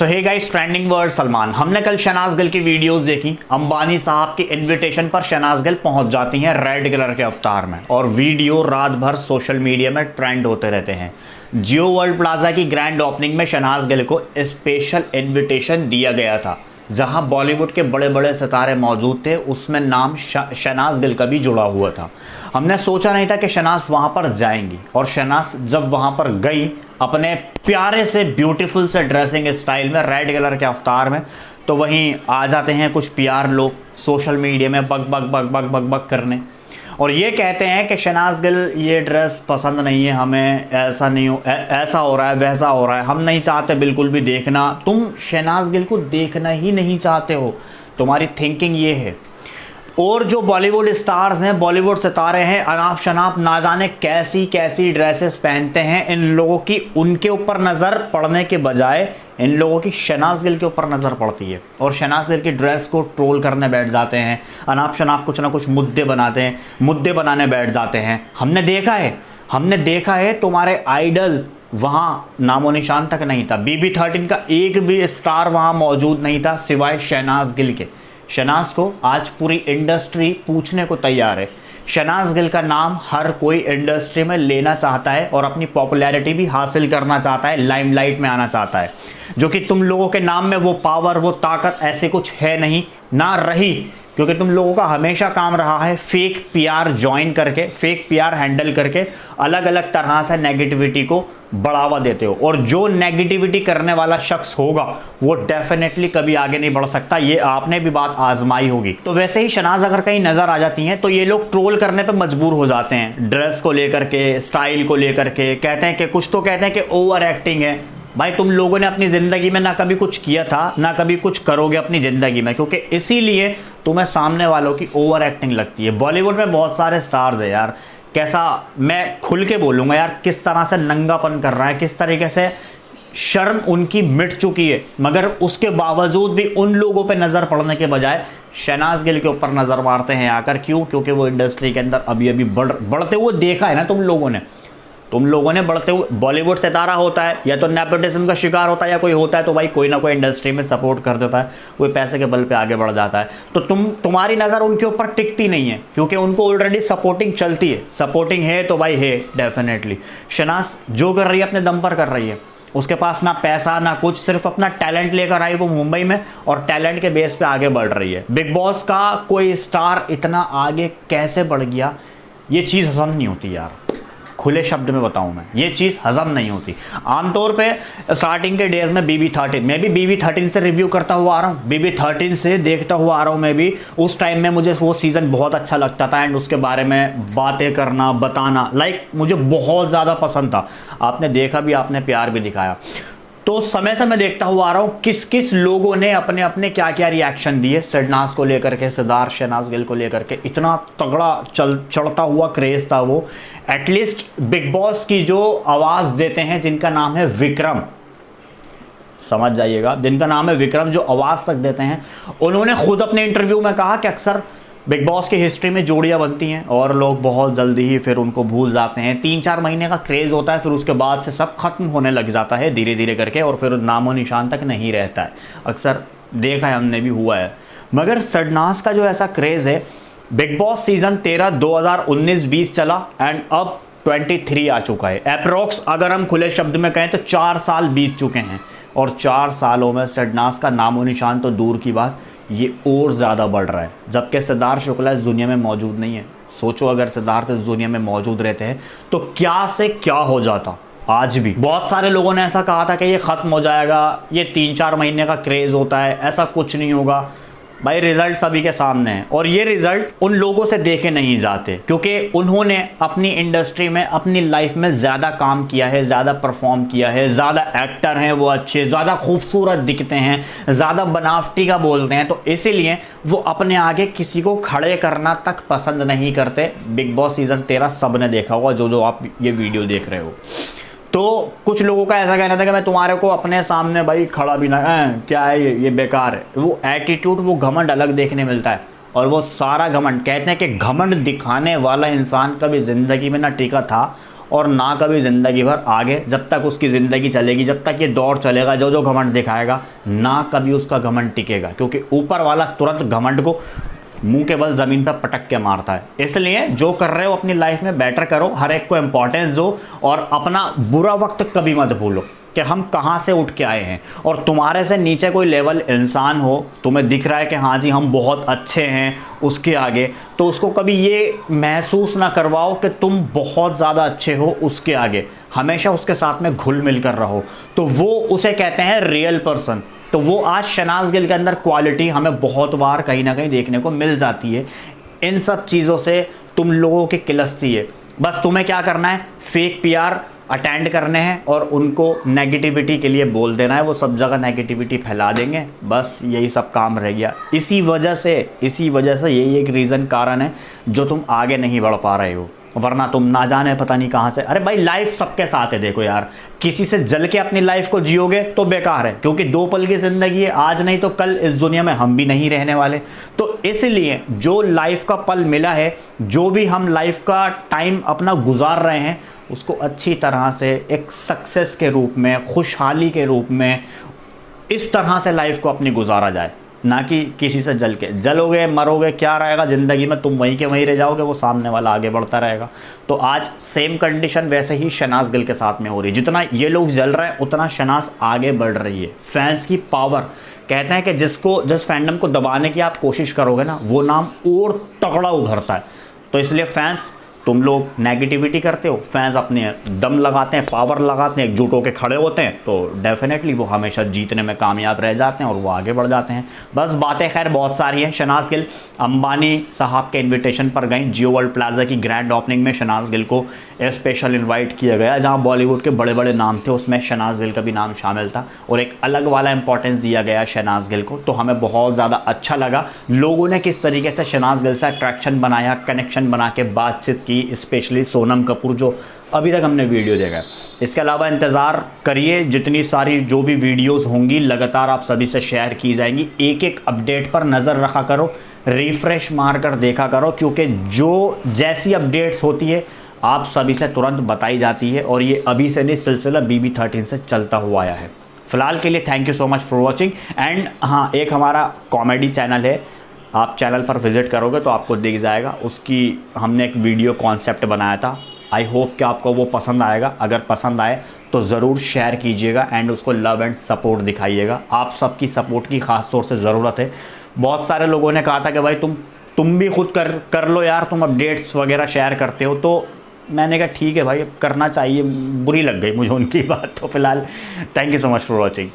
सो hey guys, trending word Salman. हमने कल शहनाज गिल की वीडियोस देखी। अंबानी साहब की इनविटेशन पर शहनाज गिल पहुंच जाती हैं रेड कलर के अवतार में, और वीडियो रात भर सोशल मीडिया में ट्रेंड होते रहते हैं। जियो वर्ल्ड प्लाजा की ग्रैंड ओपनिंग में शहनाज गिल को स्पेशल इन्विटेशन दिया गया था, जहां बॉलीवुड के बड़े बड़े सितारे मौजूद थे। उसमें नाम शहनाज गिल का भी जुड़ा हुआ था। हमने सोचा नहीं था कि शहनाज वहां पर जाएंगी, और शहनाज जब वहां पर गई अपने प्यारे से ब्यूटीफुल से ड्रेसिंग स्टाइल में रेड कलर के अवतार में, तो वहीं आ जाते हैं कुछ पीआर लोग सोशल मीडिया में bug bug bug bug bug bug करने, और ये कहते हैं कि शहनाज गिल ये ड्रेस पसंद नहीं है हमें, ऐसा नहीं हो ऐसा हो रहा है, वैसा हो रहा है, हम नहीं चाहते बिल्कुल भी देखना। तुम शहनाज गिल को देखना ही नहीं चाहते हो, तुम्हारी थिंकिंग ये है। और जो बॉलीवुड स्टार्स हैं, बॉलीवुड सितारे हैं, अनाप शनाप ना जाने कैसी कैसी ड्रेसेस पहनते हैं, इन लोगों की उनके ऊपर नज़र पड़ने के बजाय इन लोगों की शहनाज गिल के ऊपर नज़र पड़ती है, और शहनाज गिल की ड्रेस को ट्रोल करने बैठ जाते हैं। अनाप शनाप कुछ ना कुछ मुद्दे बनाने बैठ जाते हैं। हमने देखा है तुम्हारे आइडल वहाँ नामो निशान तक नहीं था। BB13 का एक भी स्टार वहाँ मौजूद नहीं था सिवाय शहनाज गिल के। शहनाज को आज पूरी इंडस्ट्री पूछने को तैयार है। शहनाज गिल का नाम हर कोई इंडस्ट्री में लेना चाहता है और अपनी पॉपुलैरिटी भी हासिल करना चाहता है, लाइमलाइट में आना चाहता है, जो कि तुम लोगों के नाम में वो पावर, वो ताकत ऐसे कुछ है नहीं, ना रही, क्योंकि तुम लोगों का हमेशा काम रहा है फेक पीआर ज्वाइन करके, फेक पीआर हैंडल करके अलग अलग तरह से नेगेटिविटी को बढ़ावा देते हो। और जो नेगेटिविटी करने वाला शख्स होगा वो डेफिनेटली कभी आगे नहीं बढ़ सकता। ये आपने भी बात आजमाई होगी। तो वैसे ही शहनाज अगर कहीं नजर आ जाती हैं तो ये लोग ट्रोल करने पे मजबूर हो जाते हैं, ड्रेस को लेकर के, स्टाइल को लेकर के। कहते हैं कि कुछ तो कहते हैं कि ओवर एक्टिंग है। भाई, तुम लोगों ने अपनी ज़िंदगी में ना कभी कुछ किया था, ना कभी कुछ करोगे अपनी ज़िंदगी में, क्योंकि इसीलिए तुम्हें सामने वालों की ओवर एक्टिंग लगती है। बॉलीवुड में बहुत सारे स्टार्स हैं यार, कैसा मैं खुल के बोलूँगा यार, किस तरह से नंगापन कर रहा है, किस तरीके से शर्म उनकी मिट चुकी है, मगर उसके बावजूद भी उन लोगों पे नज़र पड़ने के बजाय शहनाज गिल के ऊपर नज़र मारते हैं आकर। क्यों? क्योंकि वो इंडस्ट्री के अंदर अभी अभी बढ़ते हुए देखा है ना तुम लोगों ने बढ़ते हुए। बॉलीवुड सितारा होता है या तो नेपोटिज्म का शिकार होता है या कोई होता है तो भाई कोई ना कोई इंडस्ट्री में सपोर्ट कर देता है, वो पैसे के बल पे आगे बढ़ जाता है। तो तुम्हारी नज़र उनके ऊपर टिकती नहीं है, क्योंकि उनको ऑलरेडी सपोर्टिंग चलती है। सपोर्टिंग है तो भाई है डेफिनेटली। शहनाज जो कर रही है अपने दम पर कर रही है, उसके पास ना पैसा ना कुछ, सिर्फ अपना टैलेंट लेकर आई वो मुंबई में, और टैलेंट के बेस पे आगे बढ़ रही है। बिग बॉस का कोई स्टार इतना आगे कैसे बढ़ गया, ये चीज़ हजम नहीं होती यार, खुले शब्द में बताऊं मैं, ये चीज़ हजम नहीं होती। आमतौर पे स्टार्टिंग के डेज में BB13, मैं भी BB13 से रिव्यू करता हुआ आ रहा हूँ, BB13 से देखता हुआ आ रहा हूँ मैं भी। उस टाइम में मुझे वो सीज़न बहुत अच्छा लगता था, एंड उसके बारे में बातें करना, बताना, मुझे बहुत ज़्यादा पसंद था। आपने देखा भी, आपने प्यार भी दिखाया। तो समय से मैं देखता हुआ आ रहा हूँ किस किस लोगों ने अपने अपने क्या क्या रिएक्शन दिए शहनाज को लेकर के, सिद्धार्थ शहनाज गिल को लेकर के। इतना तगड़ा चढ़ता हुआ क्रेज था वो। एटलीस्ट बिग बॉस की जो आवाज़ देते हैं, जिनका नाम है विक्रम, समझ जाइएगा, जिनका नाम है विक्रम, जो आवाज़ तक देते हैं, उन्होंने खुद अपने इंटरव्यू में कहा कि अक्सर बिग बॉस की हिस्ट्री में जोड़ियाँ बनती हैं और लोग बहुत जल्दी ही फिर उनको भूल जाते हैं। 3-4 महीने का क्रेज़ होता है, फिर उसके बाद से सब खत्म होने लग जाता है धीरे धीरे करके, और फिर नामो निशान तक नहीं रहता है। अक्सर देखा है हमने भी, हुआ है। मगर शहनाज का जो ऐसा क्रेज़ है, बिग बॉस सीज़न 13 2019-20 चला, एंड अब 23 आ चुका है अप्रोक्स। अगर हम खुले शब्द में कहें तो 4 साल बीत चुके हैं, और 4 सालों में शहनाज का नामो निशान तो दूर की बात, ये और ज़्यादा बढ़ रहा है। जबकि सिद्धार्थ शुक्ला इस दुनिया में मौजूद नहीं है। सोचो अगर सिद्धार्थ इस दुनिया में मौजूद रहते हैं तो क्या से क्या हो जाता। आज भी बहुत सारे लोगों ने ऐसा कहा था कि ये ख़त्म हो जाएगा, ये 3-4 महीने का क्रेज़ होता है, ऐसा कुछ नहीं होगा। भाई, रिजल्ट सभी के सामने है, और ये रिजल्ट उन लोगों से देखे नहीं जाते, क्योंकि उन्होंने अपनी इंडस्ट्री में, अपनी लाइफ में ज़्यादा काम किया है, ज़्यादा परफॉर्म किया है, ज़्यादा एक्टर हैं वो अच्छे, ज़्यादा खूबसूरत दिखते हैं, ज़्यादा बनावटी का बोलते हैं, तो इसीलिए वो अपने आगे किसी को खड़े करना तक पसंद नहीं करते। बिग बॉस सीज़न 13 सब ने देखा होगा, जो आप ये वीडियो देख रहे हो। तो कुछ लोगों का ऐसा कहना था कि मैं तुम्हारे को अपने सामने भाई खड़ा भी ना, क्या है ये बेकार है। वो एटीट्यूड, वो घमंड अलग देखने मिलता है, और वो सारा घमंड, कहते हैं कि घमंड दिखाने वाला इंसान कभी ज़िंदगी में ना टिका था और ना कभी ज़िंदगी भर आगे, जब तक उसकी ज़िंदगी चलेगी, जब तक ये दौर चलेगा, जो जो घमंड दिखाएगा ना कभी उसका घमंड टिकेगा, क्योंकि ऊपर वाला तुरंत घमंड को मुंह के बल ज़मीन पर पटक के मारता है। इसलिए जो कर रहे हो अपनी लाइफ में बेटर करो, हर एक को इंपॉर्टेंस दो और अपना बुरा वक्त कभी मत भूलो कि हम कहाँ से उठ के आए हैं। और तुम्हारे से नीचे कोई लेवल इंसान हो, तुम्हें दिख रहा है कि हाँ जी हम बहुत अच्छे हैं उसके आगे, तो उसको कभी ये महसूस ना करवाओ कि तुम बहुत ज़्यादा अच्छे हो उसके आगे। हमेशा उसके साथ में घुल मिल कर रहो, तो वो उसे कहते हैं रियल पर्सन। तो वो आज शहनाज गिल के अंदर क्वालिटी हमें बहुत बार कहीं ना कहीं देखने को मिल जाती है। इन सब चीज़ों से तुम लोगों की किलस्ती है। बस तुम्हें क्या करना है, फेक पीआर अटेंड करने हैं और उनको नेगेटिविटी के लिए बोल देना है, वो सब जगह नेगेटिविटी फैला देंगे। बस यही सब काम रह गया। इसी वजह से यही एक रीज़न कारण है जो तुम आगे नहीं बढ़ पा रहे हो, वरना तुम ना जाने पता नहीं कहाँ से। अरे भाई लाइफ सबके साथ है, देखो यार, किसी से जल के अपनी लाइफ को जियोगे तो बेकार है, क्योंकि 2 पल की ज़िंदगी है, आज नहीं तो कल इस दुनिया में हम भी नहीं रहने वाले। तो इसलिए जो लाइफ का पल मिला है, जो भी हम लाइफ का टाइम अपना गुजार रहे हैं, उसको अच्छी तरह से एक सक्सेस के रूप में, खुशहाली के रूप में, इस तरह से लाइफ को अपनी गुजारा जाए, ना कि किसी से जल के। जलोगे मरोगे क्या रहेगा ज़िंदगी में, तुम वहीं के वहीं रह जाओगे, वो सामने वाला आगे बढ़ता रहेगा। तो आज सेम कंडीशन वैसे ही शहनाज गिल के साथ में हो रही है। जितना ये लोग जल रहे हैं उतना शहनाज आगे बढ़ रही है। फैंस की पावर, कहते हैं कि जिस फैंडम को दबाने की आप कोशिश करोगे ना, वो नाम और तगड़ा उभरता है। तो इसलिए फैंस, तुम लोग नेगेटिविटी करते हो, फैंस अपने दम लगाते हैं, पावर लगाते हैं, एकजुट होकर खड़े होते हैं, तो डेफिनेटली वो हमेशा जीतने में कामयाब रह जाते हैं और वो आगे बढ़ जाते हैं। बस बातें खैर बहुत सारी हैं। शहनाज गिल अंबानी साहब के इनविटेशन पर गई। जियो वर्ल्ड प्लाजा की ग्रैंड ओपनिंग में शहनाज गिल को स्पेशल इन्वाइट किया गया, जहाँ बॉलीवुड के बड़े बड़े नाम थे, उसमें शहनाज गिल का भी नाम शामिल था और एक अलग वाला इंपॉर्टेंस दिया गया शहनाज गिल को। तो हमें बहुत ज़्यादा अच्छा लगा लोगों ने किस तरीके से शहनाज गिल से अट्रैक्शन बनाया, कनेक्शन बना के बातचीत की, स्पेशली सोनम कपूर जो अभी तक हमने वीडियो देखा है। इसके अलावा इंतज़ार करिए, जितनी सारी जो भी वीडियोस होंगी लगातार आप सभी से शेयर की जाएंगी। एक एक अपडेट पर नज़र रखा करो, रिफ्रेश मार कर देखा करो, क्योंकि जो जैसी अपडेट्स होती है आप सभी से तुरंत बताई जाती है और ये अभी से नहीं, सिलसिला BB13 से चलता हुआ आया है। फ़िलहाल के लिए thank you so much for watching. And हाँ, एक हमारा कॉमेडी चैनल है, आप चैनल पर विज़िट करोगे तो आपको दिख जाएगा, उसकी हमने एक वीडियो कॉन्सेप्ट बनाया था। आई होप कि आपको वो पसंद आएगा। अगर पसंद आए तो ज़रूर शेयर कीजिएगा एंड उसको लव एंड सपोर्ट दिखाइएगा। आप सबकी सपोर्ट की ख़ास तौर से ज़रूरत है। बहुत सारे लोगों ने कहा था कि भाई तुम भी खुद कर लो यार, तुम अपडेट्स वगैरह शेयर करते हो, तो मैंने कहा ठीक है भाई, करना चाहिए। बुरी लग गई मुझे उनकी बात। तो फिलहाल thank you so much for watching.